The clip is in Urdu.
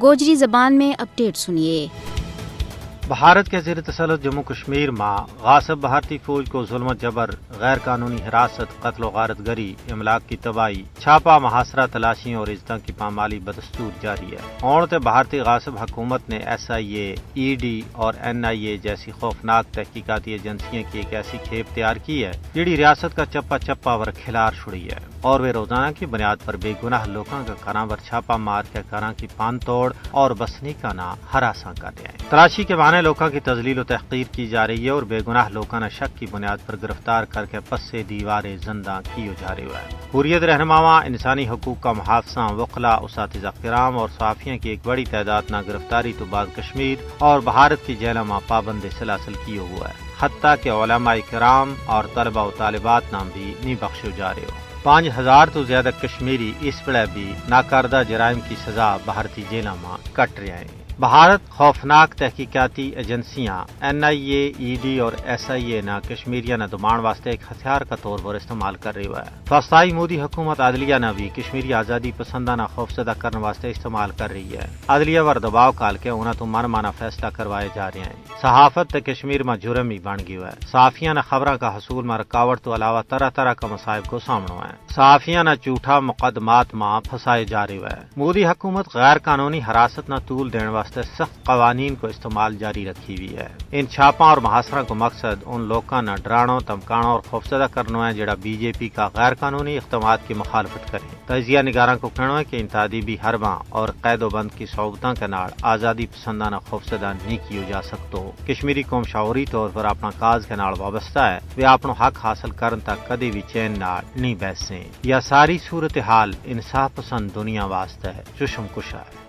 گوجری زبان میں اپڈیٹ سنیے۔ بھارت کے زیر تسلط جموں کشمیر میں غاصب بھارتی فوج کو ظلم و جبر، غیر قانونی حراست، قتل و غارت گری، املاک کی تباہی، چھاپا محاصرہ، تلاشیوں اور عزتوں کی پامالی بدستور جاری ہے۔ اونتے بھارتی غاصب حکومت نے SIA، ED اور NIA جیسی خوفناک تحقیقاتی ایجنسیوں کی ایک ایسی کھیپ تیار کی ہے جڑی ریاست کا چپا چپا ور کھلار چھڑی ہے، اور وہ روزانہ کی بنیاد پر بے گناہ لوگوں کا گھراں پر چھاپا مار کے گھراں کی پان توڑ اور بسنی کا نہ ہراساں کر رہے ہیں۔ تلاشی کے بہانے لوگوں کی تذلیل و تحقیر کی جا رہی ہے اور بے گناہ لوگوں نے شک کی بنیاد پر گرفتار کر کے پس سے دیواریں زندہ کیے جا رہے ہیں۔ حریت رہنماواں، انسانی حقوق کا محافظاں، وکلاء، اساتذہ کرام اور صحافیوں کی ایک بڑی تعداد نہ گرفتاری تو بعد کشمیر اور بھارت کی جیلوں میں پابند سلاسل کیے ہوا ہے، حتیٰ کہ علماء کرام اور طلبہ و طالبات نام بھی نہیں بخشے جا رہے ہو۔ 5000 تو زیادہ کشمیری اس ویلے بھی ناکردہ جرائم کی سزا بھارتی جیلوں میں کٹ رہے ہیں۔ بھارت خوفناک تحقیقاتی ایجنسیاں NIA، ED اور SIA نہ کشمیریاں نہ دمان واسطے ایک ہتھیار کا طور پر استعمال کر رہی ہے۔ فسطائی مودی حکومت عدلیہ نہ بھی کشمیری آزادی پسندانہ خوفزدہ کرنے واسطے استعمال کر رہی ہے۔ عدلیہ ور دباؤ کال کے انہیں تو من مانا فیصلہ کروائے جا رہے ہیں۔ صحافت تے کشمیر میں جرم ہی بن گئی ہے۔ صحافیاں نہ خبروں کا حصول میں رکاوٹ تو علاوہ طرح طرح کا مصائب کو سامنے ہے۔ صحافیاں نہ جھوٹا مقدمات میں پھنسائے جا رہے ہے۔ مودی حکومت غیر قانونی حراست نہ طول دینے واسطے سخت قوانین کو استعمال جاری رکھی ہوئی ہے۔ ان چھاپوں اور محاصروں کو مقصد ان لوگوں نہ ڈرانوں، دمکانوں اور خوفزدہ کرنا ہے جڑا BJP کا غیر قانونی اقدامات کی مخالفت کریں۔ تجزیہ نگاراں کو کہنا ہے کہ ان تعدیبی حرباں اور قید و بند کی صعوبتوں کے نال آزادی پسندانہ خوفزدہ نہیں کیے جا سکتو۔ کشمیری قوم شعوری طور پر اپنا کاز کے نال وابستہ ہے، وہ اپنا حق حاصل کرن تک کدی بھی چین نال نہیں بیسیں۔ یہ ساری صورتحال انصاف پسند دنیا واسطے چشم کشا ہے۔